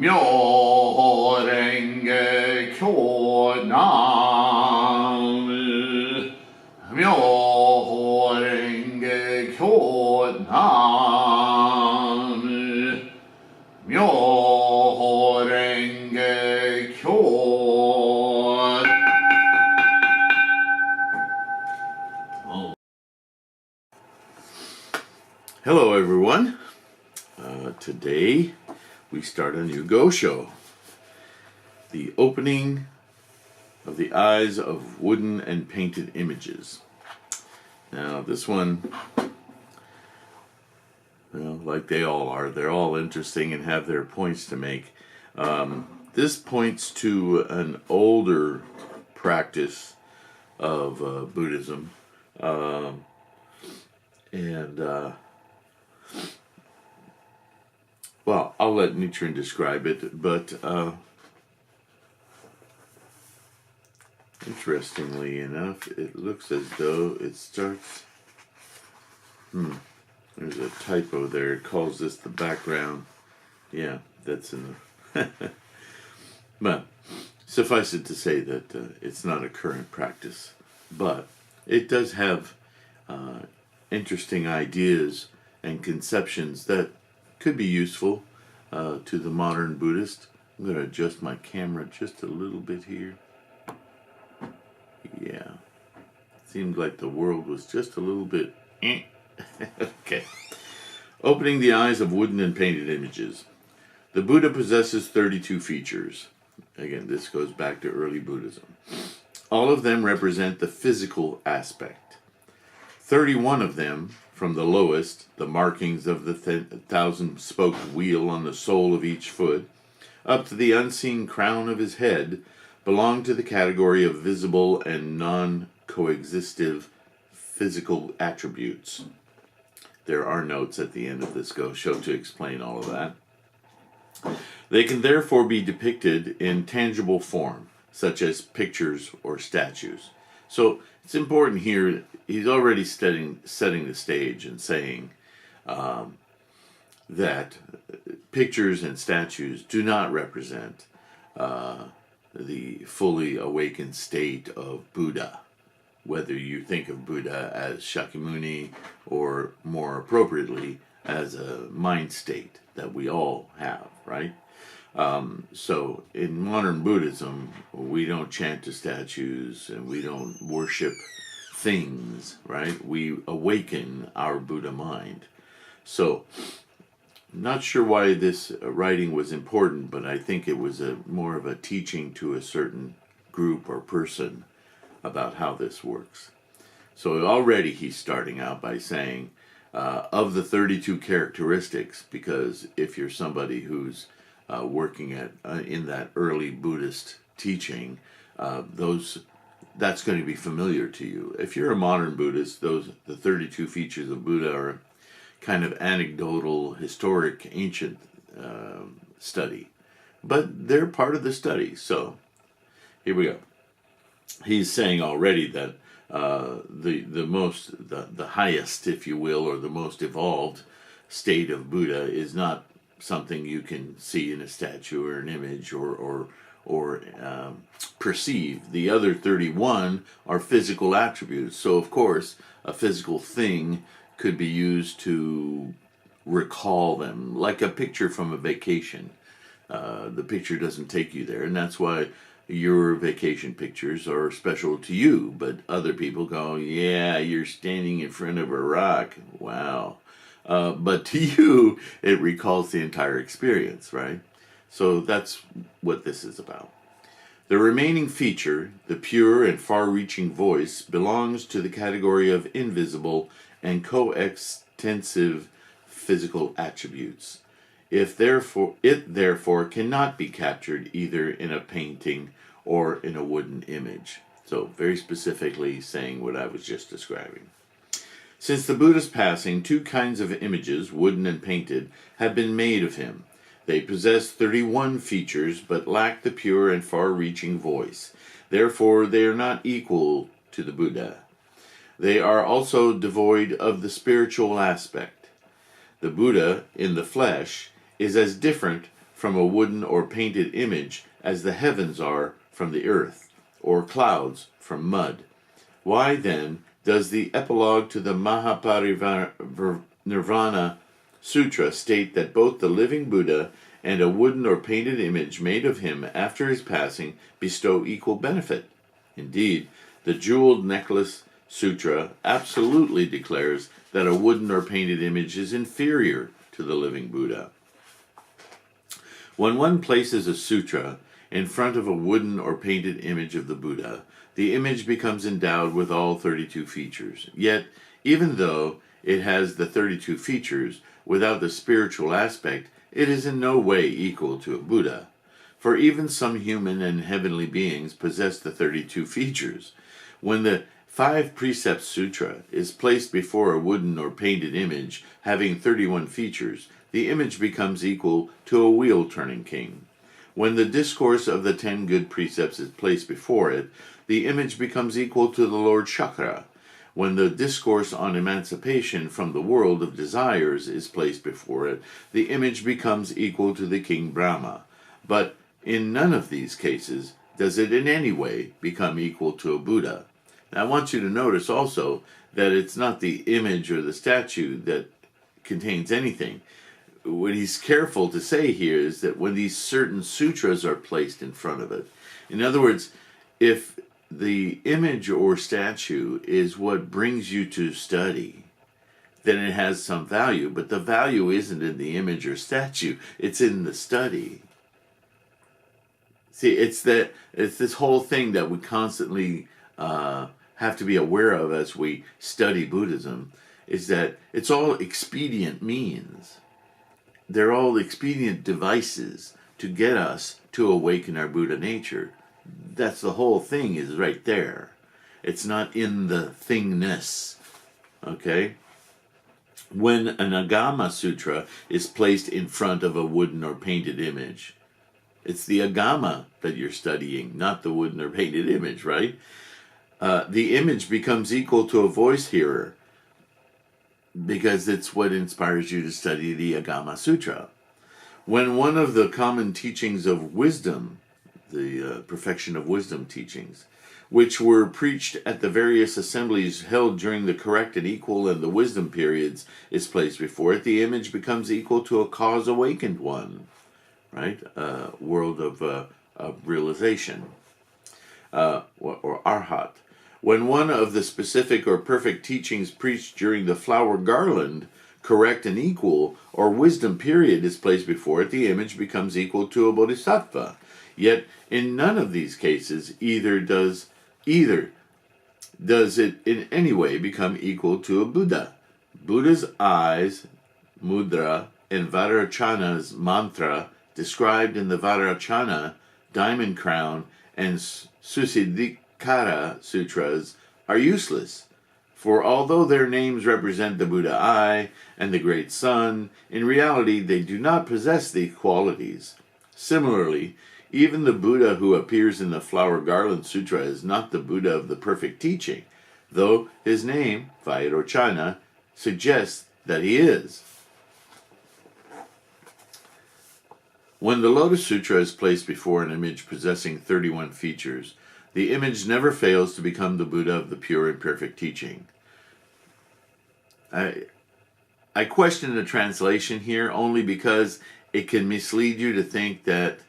Myo Renge Kyo Nam Myo Renge Kyo Nam Myo Renge Kyo. Hello everyone. Today we start a new Go show. The opening of the eyes of wooden and painted images. Now this one, like they all are, they're all interesting and have their points to make. This points to an older practice of Buddhism. Well, I'll let Nichiren describe it, but interestingly enough, it looks as though it starts... There's a typo there. It calls this the background. Yeah, that's in the... But suffice it to say that it's not a current practice, but it does have interesting ideas and conceptions that could be useful to the modern Buddhist. I'm going to adjust my camera just a little bit here. Yeah. Seemed like the world was just a little bit... Okay. Opening the eyes of wooden and painted images. The Buddha possesses 32 features. Again, this goes back to early Buddhism. All of them represent the physical aspect. 31 of them, from the lowest, the markings of the 1,000-spoked wheel on the sole of each foot, up to the unseen crown of his head, belong to the category of visible and non-coexistive physical attributes. There are notes at the end of this Go show to explain all of that. They can therefore be depicted in tangible form, such as pictures or statues. So it's important here, he's already setting the stage and saying that pictures and statues do not represent the fully awakened state of Buddha. Whether you think of Buddha as Shakyamuni or more appropriately as a mind state that we all have, right? So in modern Buddhism, we don't chant to statues and we don't worship things, right? We awaken our Buddha mind. So, not sure why this writing was important, but I think it was more of a teaching to a certain group or person about how this works. So already he's starting out by saying, of the 32 characteristics, because if you're somebody who's working in that early Buddhist teaching, that's going to be familiar to you. If you're a modern Buddhist, the 32 features of Buddha are kind of anecdotal, historic, ancient study. But they're part of the study. So here we go. He's saying already that the highest, if you will, or the most evolved state of Buddha is not something you can see in a statue or an image or perceive. The other 31 are physical attributes. So of course, a physical thing could be used to recall them, like a picture from a vacation. The picture doesn't take you there, and that's why your vacation pictures are special to you, but other people go, yeah, you're standing in front of a rock. Wow. But to you, it recalls the entire experience, right? So that's what this is about. The remaining feature, the pure and far-reaching voice, belongs to the category of invisible and coextensive physical attributes. It therefore cannot be captured either in a painting or in a wooden image. So very specifically saying what I was just describing. Since the Buddha's passing, two kinds of images, wooden and painted, have been made of him. They possess 31 features, but lack the pure and far-reaching voice. Therefore, they are not equal to the Buddha. They are also devoid of the spiritual aspect. The Buddha, in the flesh, is as different from a wooden or painted image as the heavens are from the earth, or clouds from mud. Why, then, does the epilogue to the Mahaparinirvana Sutra state that both the living Buddha and a wooden or painted image made of him after his passing bestow equal benefit? Indeed, the Jeweled Necklace Sutra absolutely declares that a wooden or painted image is inferior to the living Buddha. When one places a sutra in front of a wooden or painted image of the Buddha, the image becomes endowed with all 32 features. Yet, even though it has the 32 features, without the spiritual aspect, it is in no way equal to a Buddha. For even some human and heavenly beings possess the 32 features. When the 5 Precepts Sutra is placed before a wooden or painted image having 31 features, the image becomes equal to a wheel-turning king. When the discourse of the 10 good precepts is placed before it, the image becomes equal to the Lord Chakra. When the discourse on emancipation from the world of desires is placed before it, the image becomes equal to the King Brahma. But in none of these cases does it in any way become equal to a Buddha. Now, I want you to notice also that it's not the image or the statue that contains anything. What he's careful to say here is that when these certain sutras are placed in front of it, in other words, if the image or statue is what brings you to study, then it has some value, but the value isn't in the image or statue, it's in the study. See, it's this whole thing that we constantly have to be aware of as we study Buddhism, is that it's all expedient means. They're all expedient devices to get us to awaken our Buddha nature. That's the whole thing, is right there. It's not in the thingness. Okay? When an Agama Sutra is placed in front of a wooden or painted image, it's the Agama that you're studying, not the wooden or painted image, right? The image becomes equal to a voice hearer, because it's what inspires you to study the Agama Sutra. When one of the common teachings of wisdom, the perfection of wisdom teachings, which were preached at the various assemblies held during the correct and equal and the wisdom periods, is placed before it, the image becomes equal to a cause awakened one, right? World of realization, or arhat. When one of the specific or perfect teachings preached during the flower garland, correct and equal, or wisdom period is placed before it, the image becomes equal to a bodhisattva. Yet in none of these cases either does it in any way become equal to a Buddha. Buddha's eyes, mudra, and Vajrayana mantra described in the Vajrayana, diamond crown, and Susiddhikara sutras are useless, for although their names represent the Buddha eye and the great sun, in reality they do not possess these qualities. Similarly, even the Buddha who appears in the Flower Garland Sutra is not the Buddha of the perfect teaching, though his name, Vajrayana, suggests that he is. When the Lotus Sutra is placed before an image possessing 31 features, the image never fails to become the Buddha of the pure and perfect teaching. I question the translation here only because it can mislead you to think that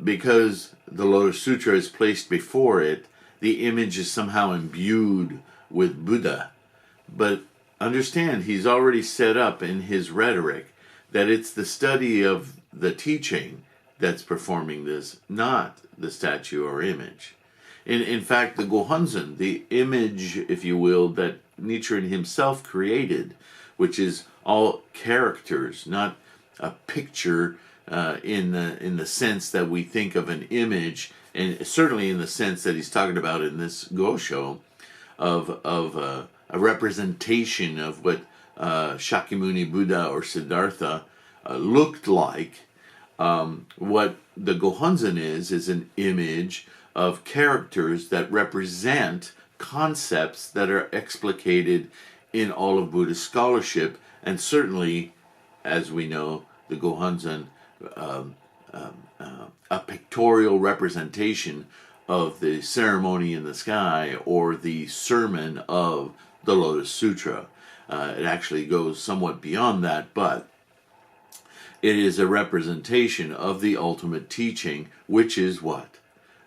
because the Lotus Sutra is placed before it, the image is somehow imbued with Buddha. But understand, he's already set up in his rhetoric that it's the study of the teaching that's performing this, not the statue or image. In fact, the Gohonzon, the image, if you will, that Nichiren himself created, which is all characters, not a picture in the sense that we think of an image, and certainly in the sense that he's talking about in this Gosho, of a representation of what Shakyamuni Buddha or Siddhartha looked like. What the Gohonzon is an image of characters that represent concepts that are explicated in all of Buddhist scholarship, and certainly, as we know, the Gohonzon a pictorial representation of the ceremony in the sky or the sermon of the Lotus Sutra. It actually goes somewhat beyond that, but it is a representation of the ultimate teaching, which is what?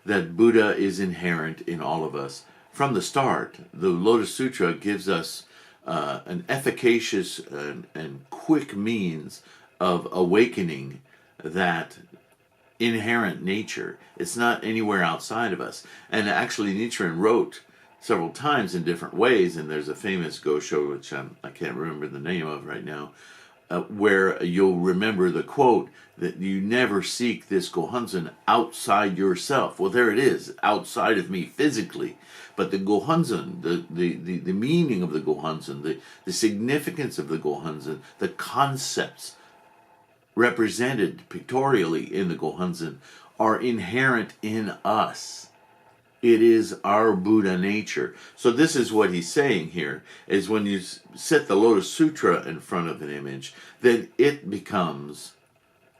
That Buddha is inherent in all of us. From the start, the Lotus Sutra gives us an efficacious and quick means of awakening that inherent nature. It's not anywhere outside of us. And actually, Nichiren wrote several times in different ways, and there's a famous Gosho, which I can't remember the name of right now, where you'll remember the quote that you never seek this Gohonzon outside yourself. Well, there it is, outside of me physically. But the Gohonzon, the meaning of the Gohonzon, the significance of the Gohonzon, the concepts represented pictorially in the Gohonzon are inherent in us. It is our Buddha nature. So this is what he's saying here, is when you set the Lotus Sutra in front of an image, then it becomes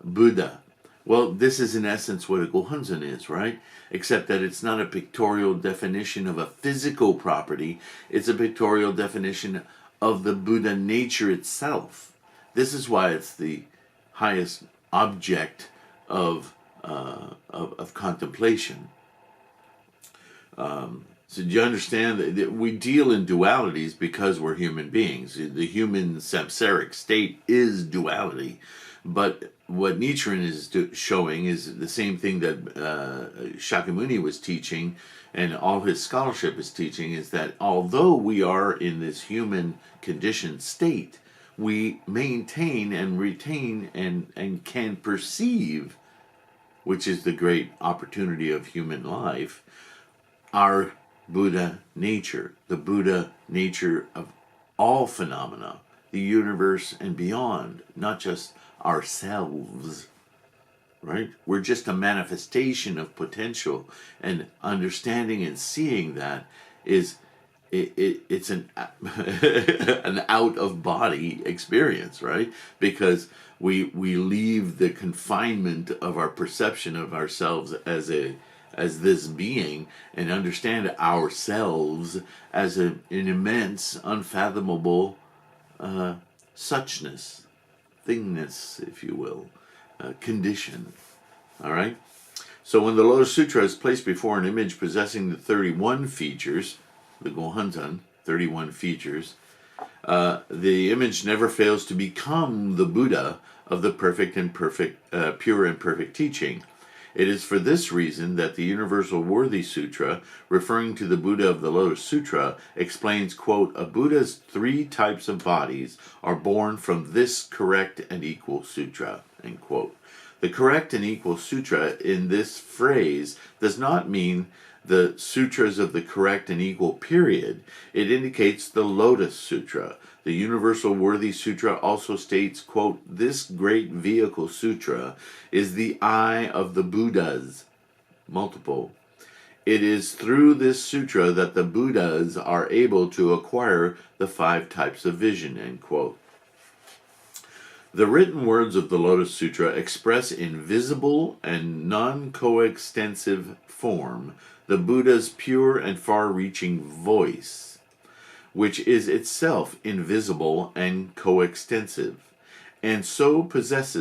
Buddha. Well, this is in essence what a Gohonzon is, right? Except that it's not a pictorial definition of a physical property. It's a pictorial definition of the Buddha nature itself. This is why it's the highest object of contemplation. So do you understand that we deal in dualities because we're human beings? The human samsaric state is duality. But what Nichiren is showing is the same thing that Shakyamuni was teaching, and all his scholarship is teaching, is that although we are in this human conditioned state, we maintain and retain and can perceive, which is the great opportunity of human life, our Buddha nature, the Buddha nature of all phenomena, the universe and beyond, not just ourselves, right? We're just a manifestation of potential, and understanding and seeing that is it's an an out of body experience, right? Because we leave the confinement of our perception of ourselves as this being, and understand ourselves as an immense, unfathomable suchness, thingness, if you will, condition. All right? So when the Lotus Sutra is placed before an image possessing the 31 features, the Gohonzon, 31 features, the image never fails to become the Buddha of the perfect and pure and perfect teaching. It is for this reason that the Universal Worthy Sutra, referring to the Buddha of the Lotus Sutra, explains, quote, "A Buddha's 3 types of bodies are born from this correct and equal sutra," end quote. The correct and equal sutra in this phrase does not mean the sutras of the correct and equal period. It indicates the Lotus Sutra. The Universal Worthy Sutra also states, quote, "This great vehicle sutra is the eye of the Buddhas," multiple. "It is through this sutra that the Buddhas are able to acquire the 5 types of vision," end quote. The written words of the Lotus Sutra express in visible and non-coextensive form the Buddha's pure and far-reaching voice, which is itself invisible and coextensive, and so possess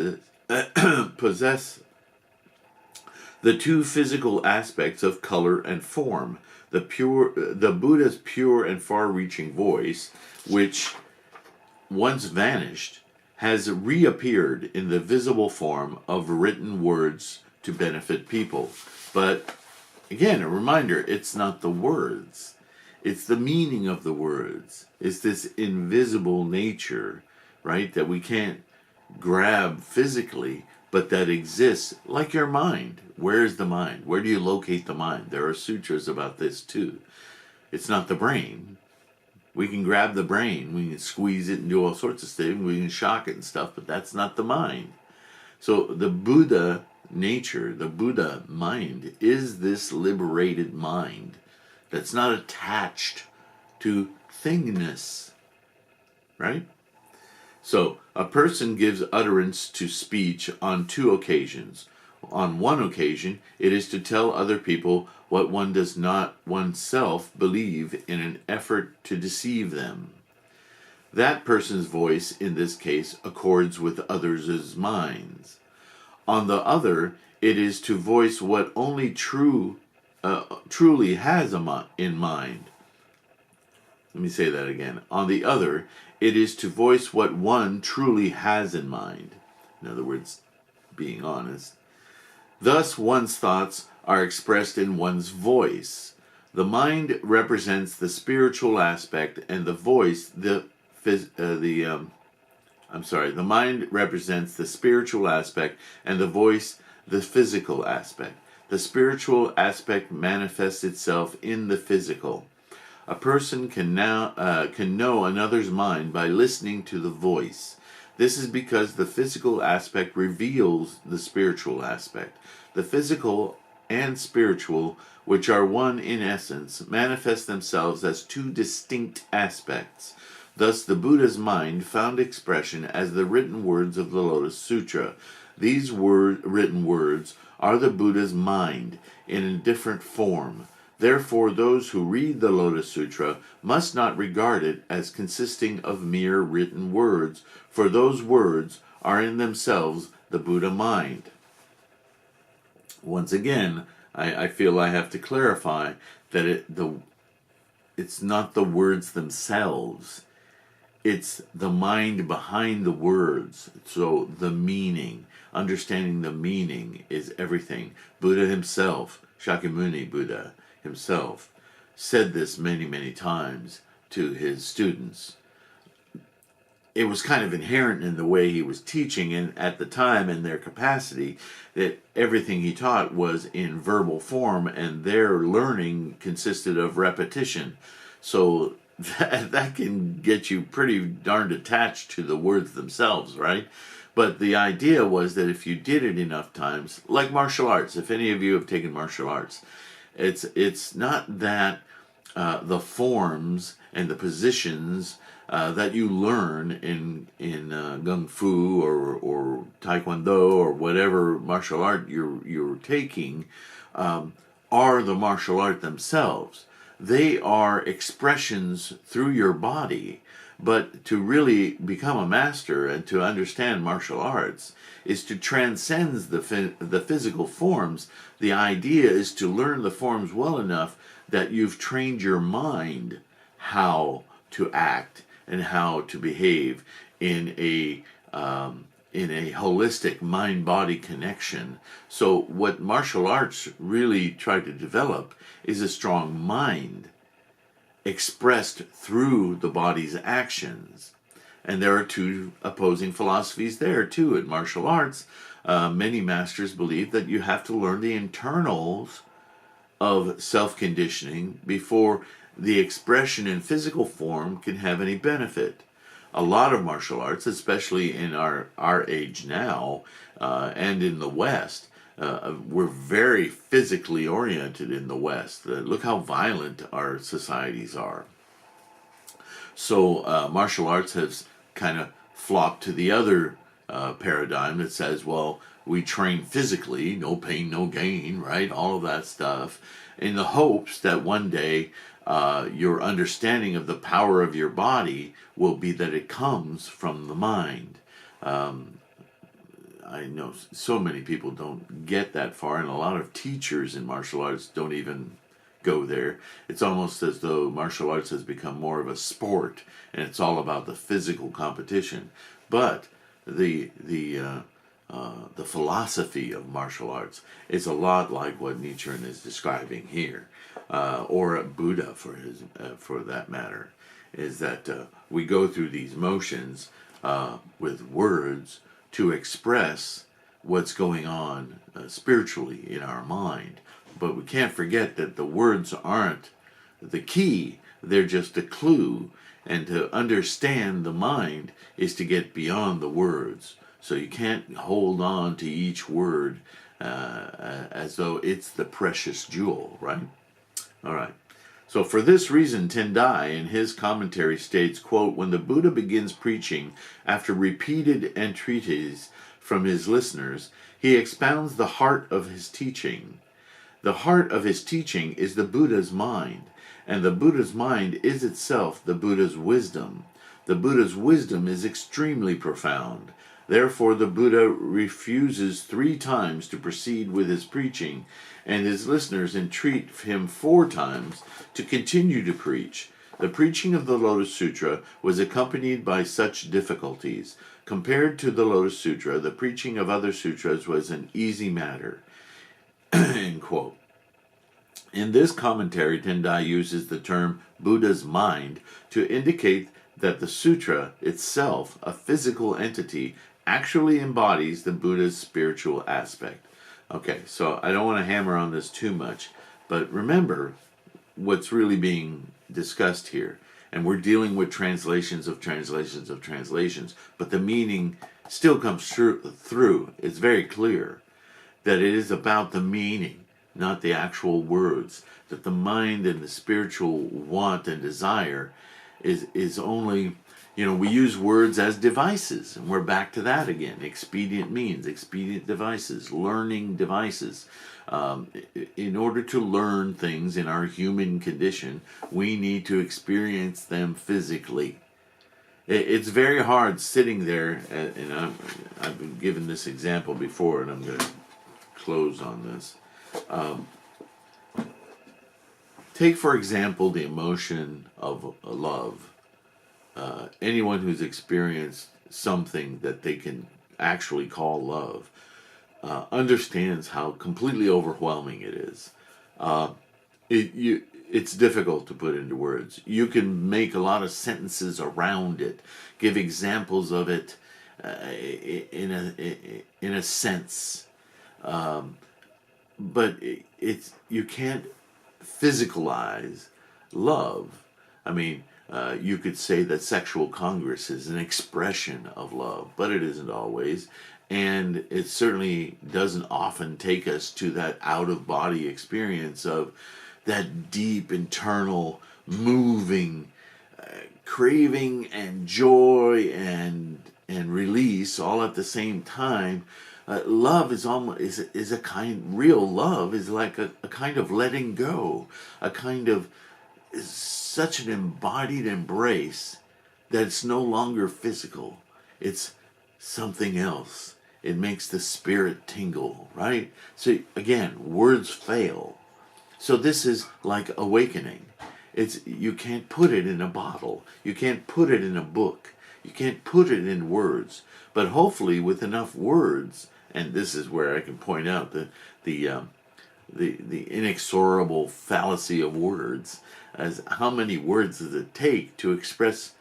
the 2 physical aspects of color and form. The Buddha's pure and far-reaching voice, which once vanished, has reappeared in the visible form of written words to benefit people. But again, a reminder, it's not the words. It's the meaning of the words. It's this invisible nature, right, that we can't grab physically, but that exists like your mind. Where is the mind? Where do you locate the mind? There are sutras about this too. It's not the brain. We can grab the brain, we can squeeze it and do all sorts of stuff, we can shock it and stuff, but that's not the mind. So the Buddha nature, the Buddha mind, is this liberated mind that's not attached to thingness, right? So a person gives utterance to speech on 2 occasions. On one occasion, it is to tell other people what one does not oneself believe in an effort to deceive them. That person's voice, in this case, accords with others' minds. On the other, it is to voice what only truly has in mind. Let me say that again. On the other, it is to voice what one truly has in mind. In other words, being honest. Thus, one's thoughts are expressed in one's voice. The mind represents the spiritual aspect, and the voice the mind represents the spiritual aspect, and the voice the physical aspect. The spiritual aspect manifests itself in the physical. A person can know another's mind by listening to the voice. This is because the physical aspect reveals the spiritual aspect. The physical and spiritual, which are one in essence, manifest themselves as two distinct aspects. Thus, the Buddha's mind found expression as the written words of the Lotus Sutra. These written words are the Buddha's mind in a different form. Therefore, those who read the Lotus Sutra must not regard it as consisting of mere written words, for those words are in themselves the Buddha mind. Once again, I feel I have to clarify that it's not the words themselves. It's the mind behind the words. So the meaning, understanding the meaning is everything. Buddha himself, Shakyamuni Buddha himself, said this many, many times to his students. It was kind of inherent in the way he was teaching and at the time and their capacity that everything he taught was in verbal form, and their learning consisted of repetition. So that can get you pretty darned attached to the words themselves, right? But the idea was that if you did it enough times, like martial arts, if any of you have taken martial arts, it's not that the forms and the positions that you learn in Kung Fu or Taekwondo or whatever martial art you're taking are the martial art themselves. They are expressions through your body. But to really become a master and to understand martial arts is to transcend the physical forms. The idea is to learn the forms well enough that you've trained your mind how to act and how to behave in a holistic mind-body connection. So what martial arts really try to develop is a strong mind expressed through the body's actions. And there are two opposing philosophies there too. In martial arts, many masters believe that you have to learn the internals of self-conditioning before the expression in physical form can have any benefit. A lot of martial arts, especially in our age now and in the West, we're very physically oriented in the West. Look how violent our societies are. So martial arts has kind of flopped to the other paradigm that says, well, we train physically, no pain, no gain, right? All of that stuff, in the hopes that one day your understanding of the power of your body will be that it comes from the mind. I know so many people don't get that far, and a lot of teachers in martial arts don't even go there. It's almost as though martial arts has become more of a sport, and it's all about the physical competition. But the philosophy of martial arts is a lot like what Nichiren is describing here, or Buddha for that matter, is that we go through these motions with words to express what's going on spiritually in our mind. But we can't forget that the words aren't the key, they're just a clue. And to understand the mind is to get beyond the words. So you can't hold on to each word as though it's the precious jewel, right? All right. So for this reason, Tendai in his commentary states, quote, when the Buddha begins preaching after repeated entreaties from his listeners, he expounds the heart of his teaching. The heart of his teaching is the Buddha's mind, and the Buddha's mind is itself the Buddha's wisdom. The Buddha's wisdom is extremely profound. Therefore, the Buddha refuses 3 times to proceed with his preaching, and his listeners entreat him 4 times to continue to preach. The preaching of the Lotus Sutra was accompanied by such difficulties. Compared to the Lotus Sutra, the preaching of other sutras was an easy matter. End quote. In this commentary, Tendai uses the term Buddha's mind to indicate that the sutra itself, a physical entity, actually embodies the Buddha's spiritual aspect. Okay, so I don't want to hammer on this too much, but remember what's really being discussed here. And we're dealing with translations of translations of translations, but the meaning still comes through. It's very clear that it is about the meaning, not the actual words, that the mind and the spiritual want and desire is only, we use words as devices, and we're back to that again. Expedient means, expedient devices, learning devices. In order to learn things in our human condition, we need to experience them physically. It's very hard sitting there, and I've been given this example before, and I'm going to close on this. Take, for example, the emotion of love. Anyone who's experienced something that they can actually call love understands how completely overwhelming it is. It's difficult to put into words. You can make a lot of sentences around it, give examples of it in a sense, but you can't physicalize love. I mean, you could say that sexual congress is an expression of love, but it isn't always. And it certainly doesn't often take us to that out-of-body experience of that deep, internal, moving, craving and joy and release all at the same time. Love is almost is a kind. Real love is like a kind of letting go, a kind of such an embodied embrace that it's no longer physical. It's something else. It makes the spirit tingle, right? So again, words fail. So this is like awakening. You can't put it in a bottle. You can't put it in a book. You can't put it in words. But hopefully with enough words, and this is where I can point out the inexorable fallacy of words, as how many words does it take to express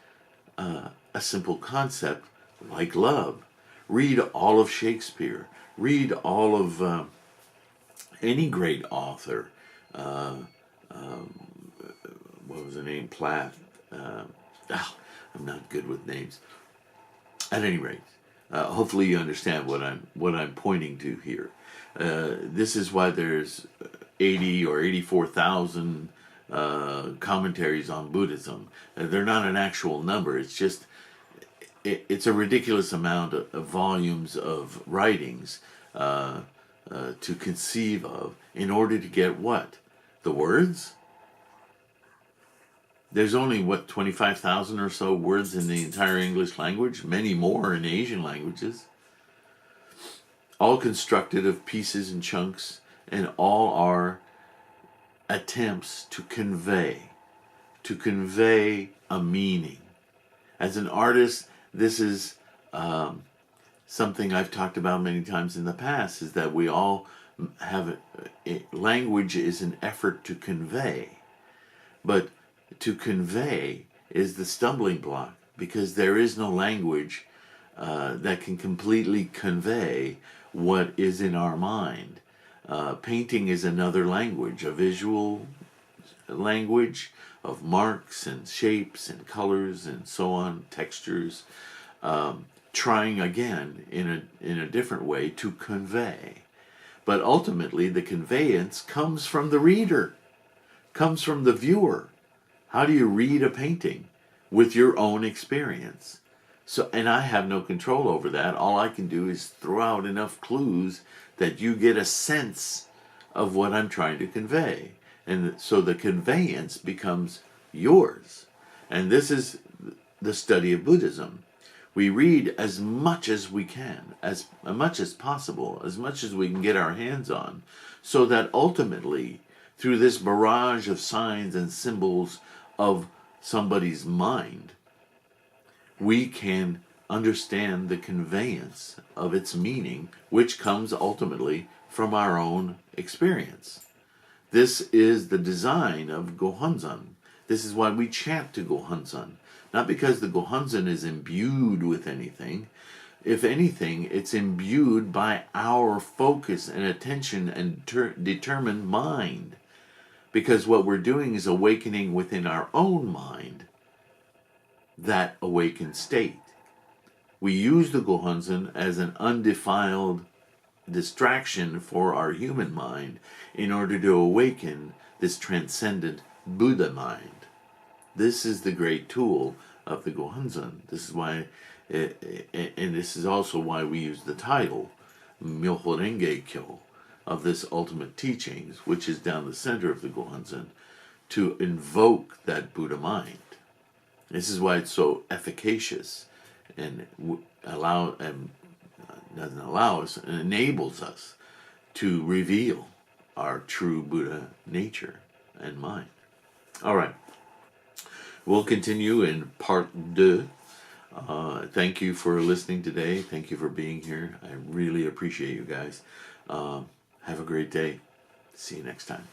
a simple concept like love? Read all of Shakespeare. Read all of any great author. What was the name? Platt. I'm not good with names. At any rate, hopefully you understand what I'm pointing to here. This is why there's 80 or 84,000 commentaries on Buddhism. They're not an actual number. It's just it's a ridiculous amount of volumes of writings to conceive of in order to get what? The words? There's only, 25,000 or so words in the entire English language, many more in Asian languages, all constructed of pieces and chunks, and all are attempts to convey a meaning. As an artist, this is something I've talked about many times in the past, is that we all have language is an effort to convey, but to convey is the stumbling block, because there is no language that can completely convey what is in our mind. Painting is another language, a visual language of marks and shapes and colors and so on, textures, trying again in a different way to convey. But ultimately the conveyance comes from the reader, comes from the viewer. How do you read a painting? With your own experience. So, and I have no control over that. All I can do is throw out enough clues that you get a sense of what I'm trying to convey. And so the conveyance becomes yours. And this is the study of Buddhism. We read as much as we can, as much as possible, as much as we can get our hands on, so that ultimately, through this barrage of signs and symbols of somebody's mind, we can understand the conveyance of its meaning, which comes ultimately from our own experience. This is the design of Gohonzon. This is why we chant to Gohonzon. Not because the Gohonzon is imbued with anything. If anything, it's imbued by our focus and attention and determined mind. Because what we're doing is awakening within our own mind that awakened state. We use the Gohonzon as an undefiled distraction for our human mind in order to awaken this transcendent Buddha mind. This is the great tool of the Gohonzon. This is why, and this is also why we use the title, Myoho Renge Kyo, of this ultimate teachings, which is down the center of the Gohonzon, to invoke that Buddha mind. This is why it's so efficacious and doesn't allow us, and enables us to reveal our true Buddha nature and mind. All right. We'll continue in part 2. Thank you for listening today. Thank you for being here. I really appreciate you guys. Have a great day. See you next time.